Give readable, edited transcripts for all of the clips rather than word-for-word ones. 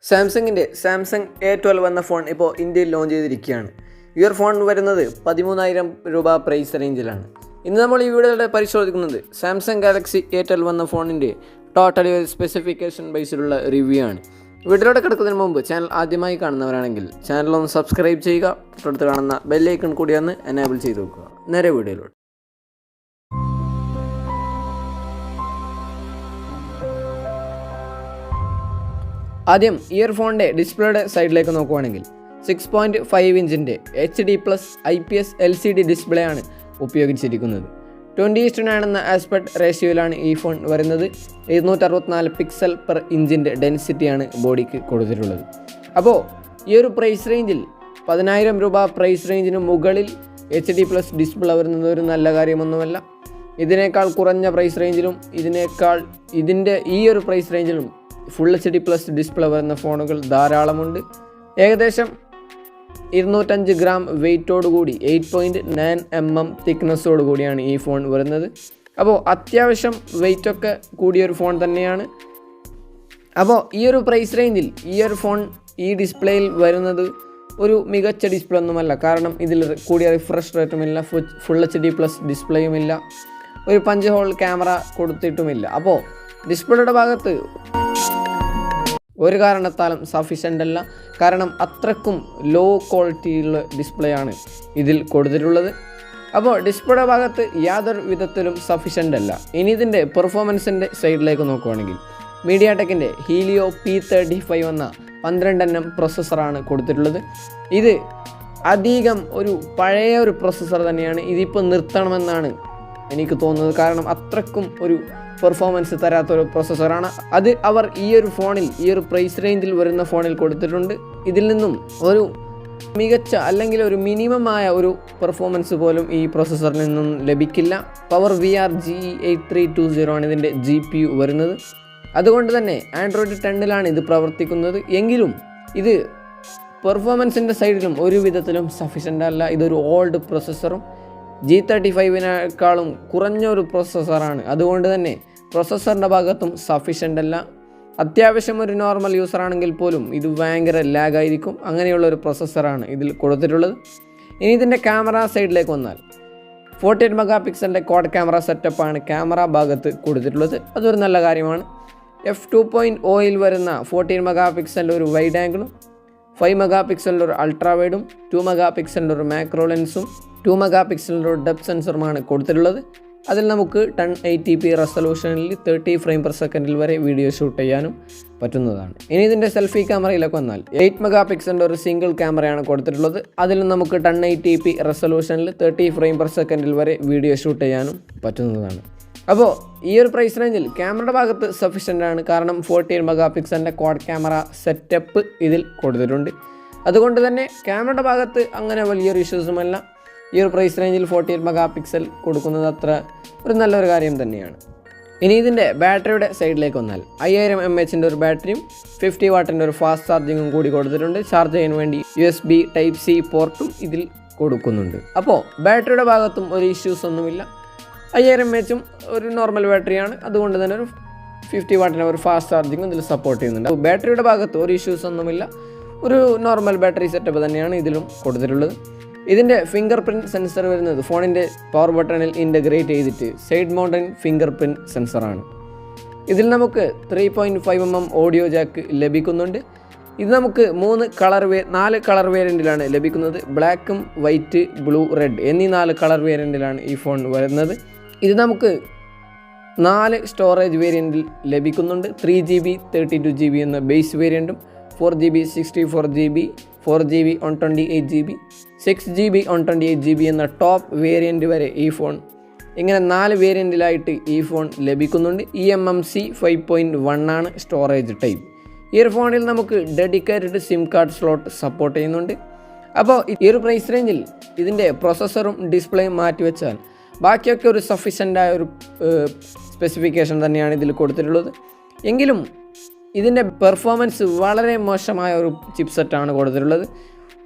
സാംസങ്ങിൻ്റെ A12 എന്ന phone ഇപ്പോൾ ഇന്ത്യയിൽ ലോഞ്ച് ചെയ്തിരിക്കുകയാണ്. ഈ ഒരു ഫോൺ വരുന്നത് 13,000 രൂപ പ്രൈസ് റേഞ്ചിലാണ്. ഇന്ന് നമ്മൾ ഈ വീഡിയോയുടെ പരിശോധിക്കുന്നത് സാംസങ് ഗാലക്സി A12 എന്ന ഫോണിൻ്റെ ടോട്ടലി സ്പെസിഫിക്കേഷൻ ബേസിലുള്ള റിവ്യൂ ആണ്. വീഡിയോയുടെ കിടക്കുന്നതിന് മുമ്പ് ചാനൽ ആദ്യമായി കാണുന്നവരാണെങ്കിൽ ചാനലൊന്ന് സബ്സ്ക്രൈബ് ചെയ്യുക, തൊട്ടടുത്ത് കാണുന്ന ബെല്ലൈക്കൺ കൂടി ഒന്ന് എനേബിൾ ചെയ്ത് വെക്കുക. നേരെ വീഡിയോയിലോട്ട്. ആദ്യം ഇയർഫോണിൻ്റെ ഡിസ്പ്ലേയുടെ സൈഡിലേക്ക് നോക്കുവാണെങ്കിൽ 6.5 ഇഞ്ചിൻ്റെ HD+ IPS LCD ഡിസ്പ്ലേ ആണ് ഉപയോഗിച്ചിരിക്കുന്നത്. 20:9 എന്ന ആസ്പെക്ട് റേഷ്യോയിലാണ് ഈ ഫോൺ വരുന്നത്. 264 പിക്സൽ പെർ ഇഞ്ചിൻ്റെ ഡെൻസിറ്റിയാണ് ബോഡിക്ക് കൊടുത്തിട്ടുള്ളത്. അപ്പോൾ ഈ ഒരു പ്രൈസ് റേഞ്ചിൽ 10,000 രൂപ പ്രൈസ് റേഞ്ചിന് മുകളിൽ HD+ ഡിസ്പ്ലേ വരുന്നത് ഒരു നല്ല കാര്യമൊന്നുമല്ല. ഇതിനേക്കാൾ കുറഞ്ഞ പ്രൈസ് റേഞ്ചിലും ഇതിൻ്റെ ഈ ഒരു പ്രൈസ് റേഞ്ചിലും ഫുൾ HD+ ഡിസ്പ്ലേ വരുന്ന ഫോണുകൾ ധാരാളമുണ്ട്. ഏകദേശം 205 ഗ്രാം വെയ്റ്റോടുകൂടി 8.9 mm തിക്നെസ്സോട് കൂടിയാണ് ഈ ഫോൺ വരുന്നത്. അപ്പോൾ അത്യാവശ്യം വെയ്റ്റൊക്കെ കൂടിയൊരു ഫോൺ തന്നെയാണ്. അപ്പോൾ ഈ ഒരു പ്രൈസ് റേഞ്ചിൽ ഈ ഒരു ഫോൺ ഈ ഡിസ്പ്ലേയിൽ വരുന്നത് ഒരു മികച്ച ഡിസ്പ്ലേ ഒന്നുമല്ല. കാരണം ഇതിൽ കൂടിയ റിഫ്രഷ് റേറ്റുമില്ല, ഫുൾ HD+ ഡിസ്പ്ലേയുമില്ല, ഒരു പഞ്ച് ഹോൾ ക്യാമറ കൊടുത്തിട്ടുമില്ല. അപ്പോൾ ഡിസ്പ്ലേയുടെ ഭാഗത്ത് ഒരു കാരണത്താലും സഫീഷ്യൻ്റ് അല്ല. കാരണം അത്രക്കും ലോ ക്വാളിറ്റിയുള്ള ഡിസ്പ്ലേ ആണ് ഇതിൽ കൊടുത്തിട്ടുള്ളത്. അപ്പോൾ ഡിസ്പ്ലേയുടെ ഭാഗത്ത് യാതൊരു വിധത്തിലും സഫീഷ്യൻ്റ് അല്ല. ഇനി ഇതിൻ്റെ പെർഫോമൻസിൻ്റെ സൈഡിലേക്ക് നോക്കുകയാണെങ്കിൽ മീഡിയാടെക്കിൻ്റെ ഹീലിയോ P35 എന്ന 12nm പ്രൊസസ്സറാണ് കൊടുത്തിട്ടുള്ളത്. ഇത് അധികം ഒരു പഴയ ഒരു പ്രൊസസ്സർ തന്നെയാണ്. ഇതിപ്പോൾ നിർത്തണമെന്നാണ് എനിക്ക് തോന്നുന്നത്. കാരണം അത്രക്കും ഒരു പെർഫോമൻസ് തരാത്തൊരു പ്രൊസസ്സറാണ്. അത് അവർ ഈ ഒരു ഫോണിൽ, ഈ ഒരു പ്രൈസ് റേഞ്ചിൽ വരുന്ന ഫോണിൽ കൊടുത്തിട്ടുണ്ട്. ഇതിൽ നിന്നും ഒരു മികച്ച അല്ലെങ്കിൽ ഒരു മിനിമമായ ഒരു പെർഫോമൻസ് പോലും ഈ പ്രൊസസ്സറിൽ നിന്നും ലഭിക്കില്ല. പവർ VR G8320 ആണ് ഇതിൻ്റെ GPU വരുന്നത്. അതുകൊണ്ട് തന്നെ Android 10 ഇത് പ്രവർത്തിക്കുന്നത്. എങ്കിലും ഇത് പെർഫോമൻസിൻ്റെ സൈഡിലും ഒരു വിധത്തിലും സഫീഷ്യൻ്റ് അല്ല. ഇതൊരു ഓൾഡ് പ്രൊസസ്സറും G35 കുറഞ്ഞൊരു പ്രൊസസ്സറാണ്. അതുകൊണ്ട് തന്നെ പ്രൊസസ്സറിൻ്റെ ഭാഗത്തും സഫീഷ്യൻ്റ് അല്ല. അത്യാവശ്യം ഒരു നോർമൽ യൂസർ ആണെങ്കിൽ പോലും ഇത് ഭയങ്കര ലാഗായിരിക്കും. അങ്ങനെയുള്ളൊരു പ്രൊസസ്സറാണ് ഇതിൽ കൊടുത്തിട്ടുള്ളത്. ഇനി ഇതിൻ്റെ ക്യാമറ സൈഡിലേക്ക് വന്നാൽ 48 MP ക്വാഡ് ക്യാമറ സെറ്റപ്പാണ് ക്യാമറ ഭാഗത്ത് കൊടുത്തിട്ടുള്ളത്. അതൊരു നല്ല കാര്യമാണ്. f2.0 വരുന്ന 14 MP ഒരു വൈഡ് ആംഗിളും 5 MP ഒരു അൾട്രാ വൈഡും 2 MP ഒരു മാക്രോ ലെൻസും 2 MP ഒരു ഡെപ്ത് സെൻസറുമാണ് കൊടുത്തിട്ടുള്ളത്. അതിൽ നമുക്ക് 1080p റെസൊല്യൂഷനിൽ 30 ഫ്രെയിം/സെക്കൻഡിൽ വരെ വീഡിയോ ഷൂട്ട് ചെയ്യാനും പറ്റുന്നതാണ്. ഇനി ഇതിൻ്റെ സെൽഫി ക്യാമറയിലേക്ക് വന്നാൽ 8 MP ഒരു സിംഗിൾ ക്യാമറയാണ് കൊടുത്തിട്ടുള്ളത്. അതിൽ നമുക്ക് 1080p റെസൊല്യൂഷനിൽ 30 ഫ്രെയിം/സെക്കൻഡിൽ വരെ വീഡിയോ ഷൂട്ട് ചെയ്യാനും പറ്റുന്നതാണ്. അപ്പോൾ ഈ ഒരു പ്രൈസ് റേഞ്ചിൽ ക്യാമറയുടെ ഭാഗത്ത് സഫീഷ്യൻ്റ് ആണ്. കാരണം 14 MP ക്വാഡ് ക്യാമറ സെറ്റപ്പ് ഇതിൽ കൊടുത്തിട്ടുണ്ട്. അതുകൊണ്ട് തന്നെ ക്യാമറയുടെ ഭാഗത്ത് അങ്ങനെ വലിയൊരു ഇഷ്യൂസുമല്ല. ഈ ഒരു പ്രൈസ് റേഞ്ചിൽ 14 MP കൊടുക്കുന്നത് അത്ര ഒരു നല്ലൊരു കാര്യം തന്നെയാണ്. ഇനി ഇതിൻ്റെ ബാറ്ററിയുടെ സൈഡിലേക്ക് വന്നാൽ 5000 mAh ഒരു ബാറ്ററിയും 50 വാട്ടിൻ്റെ ഒരു ഫാസ്റ്റ് ചാർജിങ്ങും കൂടി കൊടുത്തിട്ടുണ്ട്. ചാർജ് ചെയ്യാൻ വേണ്ടി USB Type-C പോർട്ടും ഇതിൽ കൊടുക്കുന്നുണ്ട്. അപ്പോൾ ബാറ്ററിയുടെ ഭാഗത്തും ഒരു ഇഷ്യൂസ് ഒന്നുമില്ല. 5000 mAh ഒരു നോർമൽ ബാറ്ററിയാണ്. അതുകൊണ്ട് തന്നെ ഒരു 50 വാട്ടിൻ്റെ ഒരു ഫാസ്റ്റ് ചാർജിങ്ങും ഇതിൽ സപ്പോർട്ട് ചെയ്യുന്നുണ്ട്. അപ്പോൾ ബാറ്ററിയുടെ ഭാഗത്ത് ഒരു ഇഷ്യൂസ് ഒന്നുമില്ല. ഒരു നോർമൽ ബാറ്ററി സെറ്റപ്പ് തന്നെയാണ് ഇതിലും കൊടുത്തിട്ടുള്ളത്. ഇതിൻ്റെ ഫിംഗർ പ്രിൻറ്റ് സെൻസർ വരുന്നത് ഫോണിൻ്റെ പവർ ബട്ടണിൽ ഇൻ്റഗ്രേറ്റ് ചെയ്തിട്ട് സൈഡ് മൗണ്ടൻ ഫിംഗർ പ്രിൻറ്റ് സെൻസറാണ്. ഇതിൽ നമുക്ക് 3.5 mm ഓഡിയോ ജാക്ക് ലഭിക്കുന്നുണ്ട്. ഇത് നമുക്ക് 4 കളർ വേരിയൻറ്റിലാണ് ലഭിക്കുന്നത്. ബ്ലാക്കും വൈറ്റ് ബ്ലൂ റെഡ് എന്നീ 4 കളർ വേരിയൻറ്റിലാണ് ഈ ഫോൺ വരുന്നത്. ഇത് നമുക്ക് 4 സ്റ്റോറേജ് വേരിയൻറ്റിൽ ലഭിക്കുന്നുണ്ട്. 3GB 32GB എന്ന base വേരിയൻറ്റും 4GB 64GB 4GB 128GB 6GB 128GB എന്ന ടോപ്പ് വേരിയൻറ്റ് വരെ ഈ ഫോൺ ഇങ്ങനെ 4 വേരിയൻറ്റിലായിട്ട് ഈ ഫോൺ ലഭിക്കുന്നുണ്ട്. eMMC 5.1 ആണ് സ്റ്റോറേജ് ടൈപ്പ്. ഈ ഒരു ഫോണിൽ നമുക്ക് dedicated SIM card slot support ചെയ്യുന്നുണ്ട്. അപ്പോൾ ഈ ഒരു പ്രൈസ് റേഞ്ചിൽ ഇതിൻ്റെ പ്രൊസസ്സറും ഡിസ്പ്ലേയും മാറ്റിവെച്ചാൽ ബാക്കിയൊക്കെ ഒരു സഫീഷ്യൻ്റായ ഒരു സ്പെസിഫിക്കേഷൻ തന്നെയാണ് ഇതിൽ കൊടുത്തിട്ടുള്ളത്. എങ്കിലും ഇതിൻ്റെ പെർഫോമൻസ് വളരെ മോശമായ ഒരു ചിപ്സെറ്റാണ് കൊടുത്തിട്ടുള്ളത്.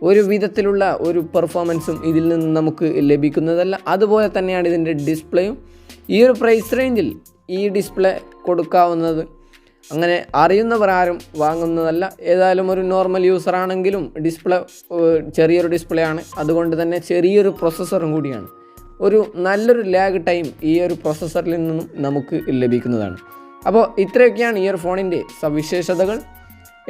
ഒരു വിധത്തിലുള്ള ഒരു പെർഫോമൻസും ഇതിൽ നിന്ന് നമുക്ക് ലഭിക്കുന്നതല്ല. അതുപോലെ തന്നെയാണ് ഇതിൻ്റെ ഡിസ്പ്ലേയും. ഈ ഒരു പ്രൈസ് റേഞ്ചിൽ ഈ ഡിസ്പ്ലേ കൊടുക്കാവുന്നത് അങ്ങനെ അറിയുന്നവർ ആരും വാങ്ങുന്നതല്ല. ഏതായാലും ഒരു നോർമൽ യൂസർ ആണെങ്കിലും ഡിസ്പ്ലേ ചെറിയൊരു ഡിസ്പ്ലേ ആണ്, അതുകൊണ്ട് തന്നെ ചെറിയൊരു പ്രോസസ്സറും കൂടിയാണ്. ഒരു നല്ലൊരു ലാഗ് ടൈം ഈ ഒരു പ്രോസസ്സറിൽ നിന്നും നമുക്ക് ലഭിക്കുന്നതാണ്. അപ്പോൾ ഇത്രയൊക്കെയാണ് ഈ ഒരു ഫോണിൻ്റെ സവിശേഷതകൾ.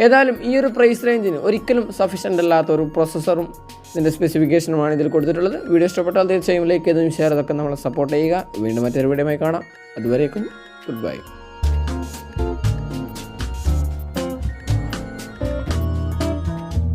ഏതായാലും ഈ ഒരു പ്രൈസ് റേഞ്ചിന് ഒരിക്കലും സഫീഷ്യൻ്റ് അല്ലാത്ത ഒരു പ്രോസസ്സറും ഇതിൻ്റെ സ്പെസിഫിക്കേഷനുമാണ് ഇതിൽ കൊടുത്തിട്ടുള്ളത്. വീഡിയോ ഇഷ്ടപ്പെട്ടാൽ തീർച്ചയായും ലൈക്ക് ചെയ്തതും ഷെയർ ചെയ്തൊക്കെ നമ്മളെ സപ്പോർട്ട് ചെയ്യുക. വീണ്ടും മറ്റൊരു വീഡിയോയുമായി കാണാം. അതുവരേക്കും ഗുഡ് ബൈ.